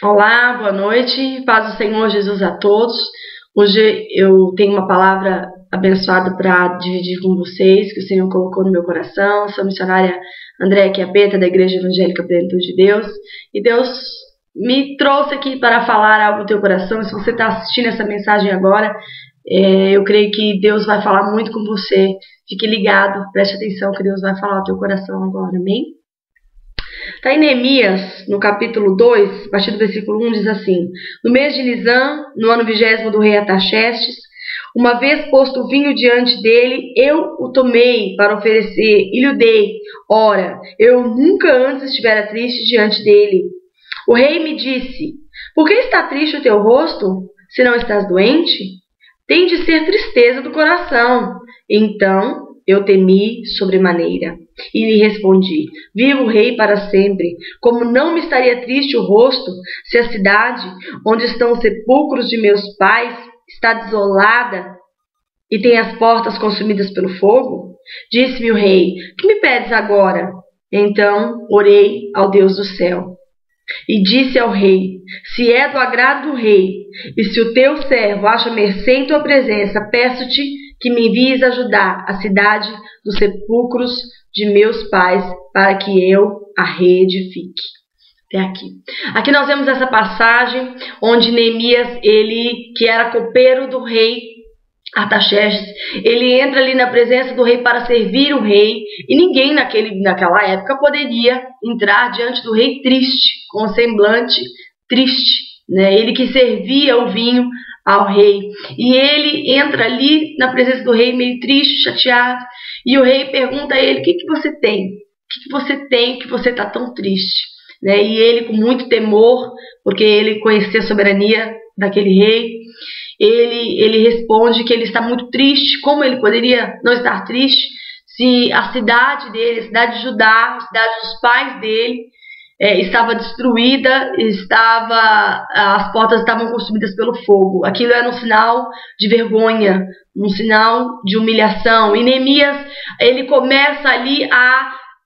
Olá, boa noite, paz do Senhor Jesus a todos. Hoje eu tenho uma palavra abençoada para dividir com vocês, que o Senhor colocou no meu coração. Sou missionária Andréia Chiappetta, da Igreja Evangélica Plenitude de Deus, e Deus me trouxe aqui para falar algo no teu coração. Se você está assistindo essa mensagem agora, eu creio que Deus vai falar muito com você. Fique ligado, preste atenção que Deus vai falar no teu coração agora, amém? Está em Neemias, no capítulo 2, a partir do versículo 1, diz assim: No mês de Nisan, no ano 20º do rei Artaxerxes, uma vez posto o vinho diante dele, eu o tomei para oferecer e lhe dei. Ora, eu nunca antes estivera triste diante dele. O rei me disse: Por que está triste o teu rosto, se não estás doente? Tem de ser tristeza do coração. Então eu temi sobremaneira e lhe respondi: Viva o rei para sempre! Como não me estaria triste o rosto, se a cidade onde estão os sepulcros de meus pais está desolada e tem as portas consumidas pelo fogo? Disse-me o rei: Que me pedes agora? Então orei ao Deus do céu e disse ao rei: Se é do agrado do rei, e se o teu servo acha mercê em tua presença, peço-te que me envies ajudar a cidade dos sepulcros de meus pais, para que eu a reedifique. Até aqui. Aqui nós vemos essa passagem onde Neemias, ele que era copeiro do rei Artaxerxes, ele entra ali na presença do rei para servir o rei, e ninguém naquela época poderia entrar diante do rei triste, com um semblante triste, né? Ele que servia o vinho ao rei, e ele entra ali na presença do rei meio triste, chateado, e o rei pergunta a ele: O que você tem? O que você tem que você está tão triste? Né? E ele, com muito temor, porque ele conhecia a soberania daquele rei, ele responde que ele está muito triste. Como ele poderia não estar triste se a cidade dele, a cidade de Judá, a cidade dos pais dele, estava destruída, as portas estavam consumidas pelo fogo. Aquilo era um sinal de vergonha, um sinal de humilhação. E Neemias, ele começa ali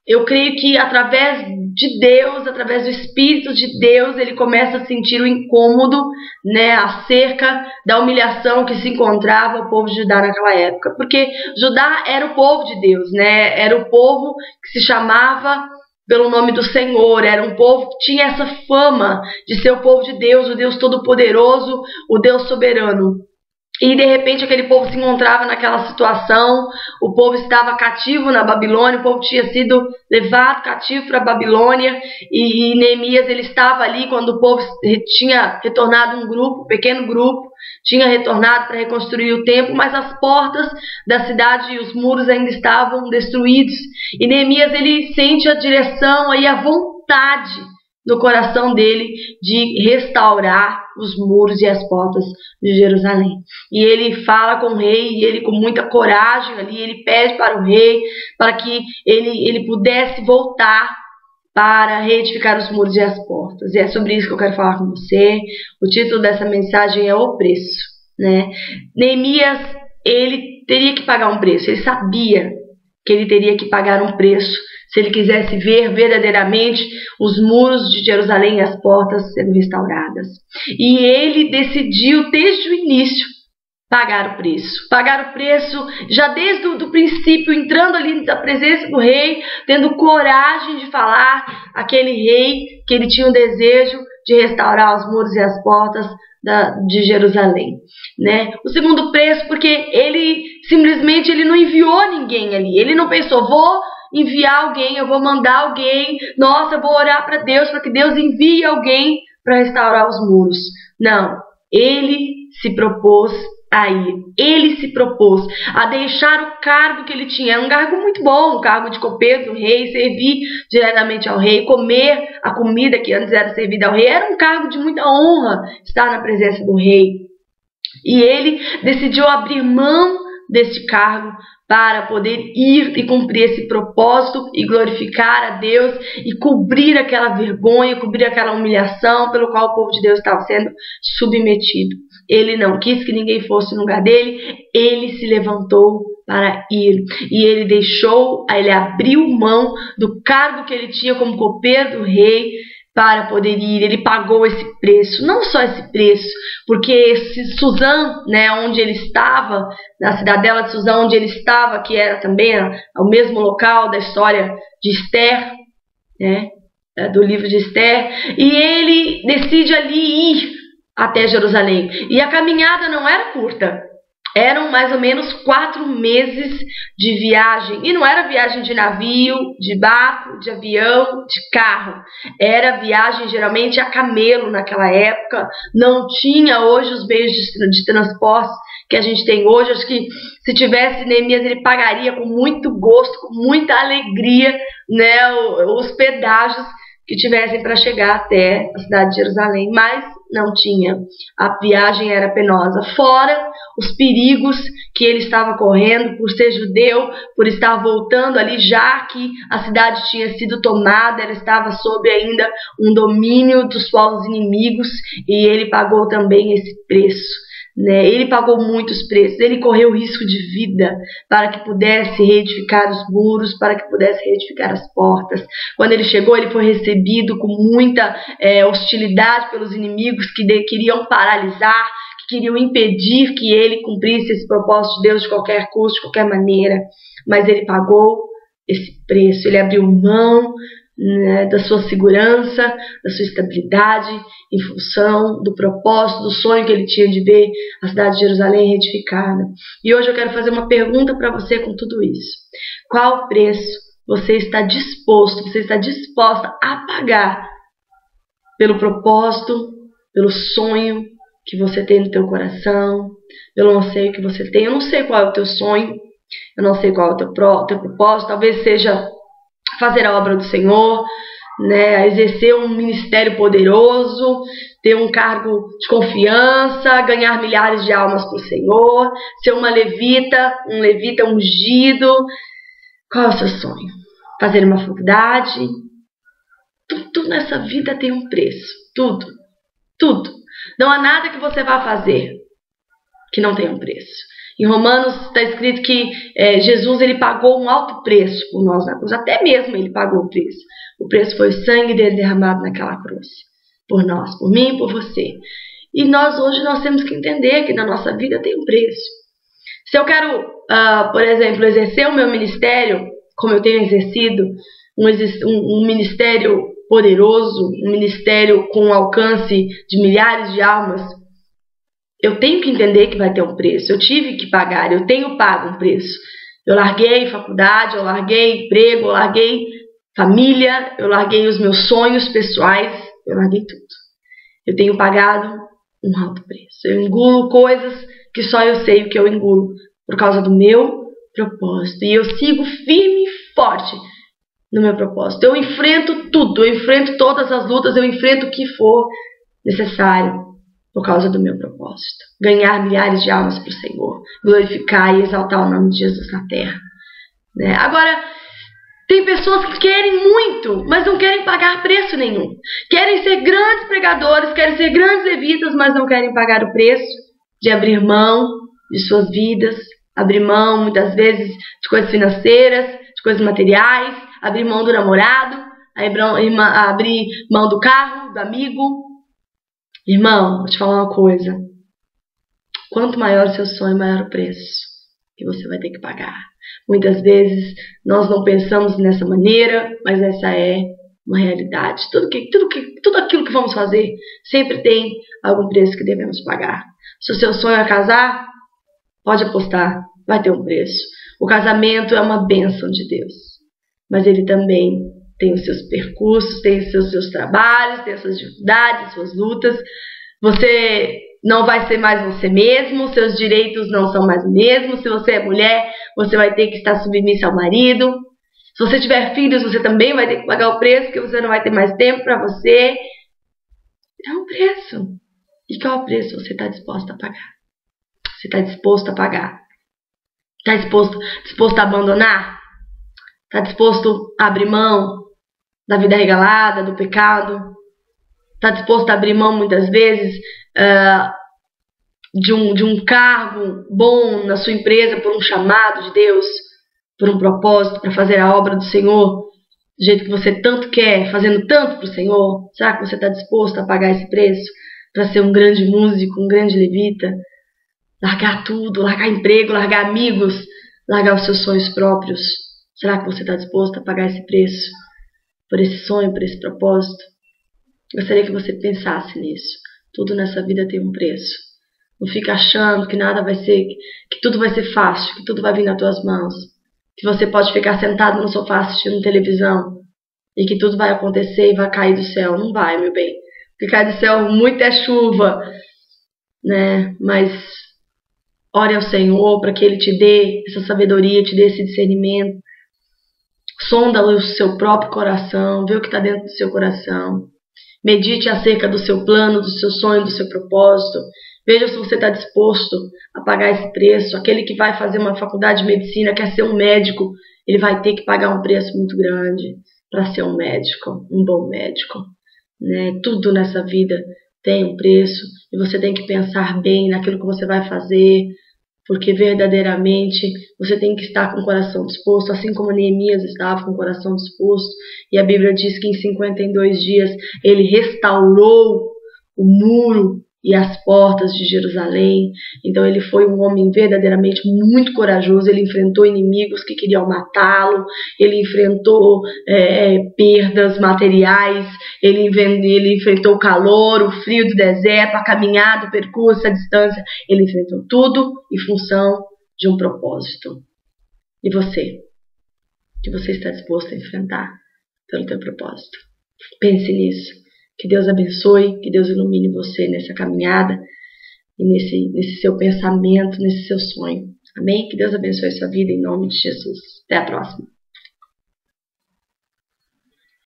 eu creio que através de Deus, através do Espírito de Deus, ele começa a sentir o incômodo, né, acerca da humilhação que se encontrava o povo de Judá naquela época. Porque Judá era o povo de Deus, né? Era o povo que se chamava pelo nome do Senhor, era um povo que tinha essa fama de ser o povo de Deus, o Deus Todo-Poderoso, o Deus Soberano. E de repente aquele povo se encontrava naquela situação, o povo estava cativo na Babilônia, o povo tinha sido levado cativo para a Babilônia, e Neemias, ele estava ali quando o povo tinha retornado, um pequeno grupo, tinha retornado para reconstruir o templo, mas as portas da cidade e os muros ainda estavam destruídos, e Neemias, ele sente a direção e a vontade no coração dele de restaurar os muros e as portas de Jerusalém. E ele fala com o rei, e ele, com muita coragem ali, ele pede para o rei para que ele pudesse voltar para reedificar os muros e as portas. E é sobre isso que eu quero falar com você. O título dessa mensagem é O Preço, né? Neemias, ele teria que pagar um preço. Ele sabia que ele teria que pagar um preço se ele quisesse ver verdadeiramente os muros de Jerusalém e as portas sendo restauradas. E ele decidiu desde o início pagar o preço. Pagar o preço já desde o princípio, entrando ali na presença do rei, tendo coragem de falar àquele rei que ele tinha um desejo de restaurar os muros e as portas de Jerusalém, né? O segundo preço, porque ele simplesmente não enviou ninguém ali. Ele não pensou: vou enviar alguém, eu vou mandar alguém, nossa, eu vou orar para Deus para que Deus envie alguém para restaurar os muros. Não, ele se propôs a ir. Ele se propôs a deixar o cargo que ele tinha. Era um cargo muito bom, um cargo de copeiro do rei, servir diretamente ao rei, comer a comida que antes era servida ao rei. Era um cargo de muita honra estar na presença do rei. E ele decidiu abrir mão deste cargo para poder ir e cumprir esse propósito e glorificar a Deus e cobrir aquela vergonha, cobrir aquela humilhação pelo qual o povo de Deus estava sendo submetido. Ele não quis que ninguém fosse no lugar dele, ele se levantou para ir. E ele abriu mão do cargo que ele tinha como copeiro do rei, para poder ir. Ele pagou esse preço, não só esse preço, porque esse Suzã, né, onde ele estava, na cidadela de Suzã, onde ele estava, que era também o mesmo local da história de Esther, né, do livro de Esther, e ele decide ali ir até Jerusalém. E a caminhada não era curta. Eram mais ou menos 4 meses de viagem. E não era viagem de navio, de barco, de avião, de carro. Era viagem geralmente a camelo naquela época. Não tinha hoje os meios de transporte que a gente tem hoje. Acho que se tivesse Neemias, ele pagaria com muito gosto, com muita alegria, né, os pedágios que tivessem para chegar até a cidade de Jerusalém, mas não tinha. A viagem era penosa, fora os perigos que ele estava correndo por ser judeu, por estar voltando ali, já que a cidade tinha sido tomada, ela estava sob ainda um domínio dos povos inimigos, e ele pagou também esse preço. Ele pagou muitos preços, ele correu risco de vida para que pudesse reedificar os muros, para que pudesse reedificar as portas. Quando ele chegou, ele foi recebido com muita hostilidade pelos inimigos que queriam paralisar, que queriam impedir que ele cumprisse esse propósito de Deus de qualquer custo, de qualquer maneira. Mas ele pagou esse preço, ele abriu mão, né, da sua segurança, da sua estabilidade, em função do propósito, do sonho que ele tinha de ver a cidade de Jerusalém reedificada. E hoje eu quero fazer uma pergunta para você com tudo isso. Qual preço você está disposta a pagar pelo propósito, pelo sonho que você tem no teu coração, pelo anseio que você tem? Eu não sei qual é o teu sonho, eu não sei qual é o teu propósito. Talvez seja fazer a obra do Senhor, né, exercer um ministério poderoso, ter um cargo de confiança, ganhar milhares de almas para o Senhor, ser um levita ungido. Qual é o seu sonho? Fazer uma faculdade? Tudo nessa vida tem um preço. Tudo. Não há nada que você vá fazer que não tenha um preço. Em Romanos está escrito que Jesus ele pagou um alto preço por nós na cruz. Até mesmo ele pagou o preço. O preço foi o sangue dele derramado naquela cruz. Por nós, por mim e por você. E hoje nós temos que entender que na nossa vida tem um preço. Se eu quero, por exemplo, exercer o meu ministério, como eu tenho exercido, um ministério poderoso, um ministério com alcance de milhares de almas, eu tenho que entender que vai ter um preço. Eu tive que pagar, eu tenho pago um preço. Eu larguei faculdade, eu larguei emprego, eu larguei família, eu larguei os meus sonhos pessoais, eu larguei tudo. Eu tenho pagado um alto preço. Eu engulo coisas que só eu sei o que eu engulo por causa do meu propósito. E eu sigo firme e forte no meu propósito. Eu enfrento tudo, eu enfrento todas as lutas, eu enfrento o que for necessário por causa do meu propósito. Ganhar milhares de almas para o Senhor. Glorificar e exaltar o nome de Jesus na terra. Agora, tem pessoas que querem muito, mas não querem pagar preço nenhum. Querem ser grandes pregadores, querem ser grandes levitas, mas não querem pagar o preço de abrir mão de suas vidas, abrir mão, muitas vezes, de coisas financeiras, de coisas materiais, abrir mão do namorado, abrir mão do carro, do amigo. Irmão, vou te falar uma coisa. Quanto maior o seu sonho, maior o preço que você vai ter que pagar. Muitas vezes nós não pensamos nessa maneira, mas essa é uma realidade. Tudo aquilo que vamos fazer sempre tem algum preço que devemos pagar. Se o seu sonho é casar, pode apostar, vai ter um preço. O casamento é uma bênção de Deus, mas ele também tem os seus percursos, tem os seus trabalhos, tem as suas dificuldades, as suas lutas. Você não vai ser mais você mesmo, seus direitos não são mais os mesmos. Se você é mulher, você vai ter que estar submissa ao marido. Se você tiver filhos, você também vai ter que pagar o preço, porque você não vai ter mais tempo para você. É um preço. E qual preço você está disposto a pagar? Você está disposto a pagar? Está disposto a abandonar? Está disposto a abrir mão da vida regalada, do pecado? Está disposto a abrir mão, muitas vezes, de um cargo bom na sua empresa por um chamado de Deus, por um propósito, para fazer a obra do Senhor? do jeito que você tanto quer, fazendo tanto para o Senhor? Será que você está disposto a pagar esse preço para ser um grande músico, um grande levita? Largar tudo, largar emprego, largar amigos, largar os seus sonhos próprios. Será que você está disposto a pagar esse preço por esse sonho, por esse propósito? Gostaria que você pensasse nisso. Tudo nessa vida tem um preço. Não fica achando que nada vai ser, que tudo vai ser fácil, que tudo vai vir nas tuas mãos, que você pode ficar sentado no sofá assistindo televisão e que tudo vai acontecer e vai cair do céu. Não vai, meu bem. O que cai do céu muito é chuva, né? Mas ore ao Senhor para que Ele te dê essa sabedoria, te dê esse discernimento. Sonda o seu próprio coração, vê o que está dentro do seu coração. Medite acerca do seu plano, do seu sonho, do seu propósito. Veja se você está disposto a pagar esse preço. Aquele que vai fazer uma faculdade de medicina, quer ser um médico, ele vai ter que pagar um preço muito grande para ser um médico, um bom médico, né? Tudo nessa vida tem um preço e você tem que pensar bem naquilo que você vai fazer, porque verdadeiramente você tem que estar com o coração disposto, assim como Neemias estava com o coração disposto. E a Bíblia diz que em 52 dias ele restaurou o muro e as portas de Jerusalém. Então ele foi um homem verdadeiramente muito corajoso. Ele enfrentou inimigos que queriam matá-lo, ele enfrentou perdas materiais, ele enfrentou o calor, o frio do deserto, a caminhada, o percurso, a distância. Ele enfrentou tudo em função de um propósito. E você? O que você está disposto a enfrentar pelo teu propósito? Pense nisso. Que Deus abençoe, que Deus ilumine você nessa caminhada e nesse seu pensamento, nesse seu sonho. Amém? Que Deus abençoe a sua vida em nome de Jesus. Até a próxima.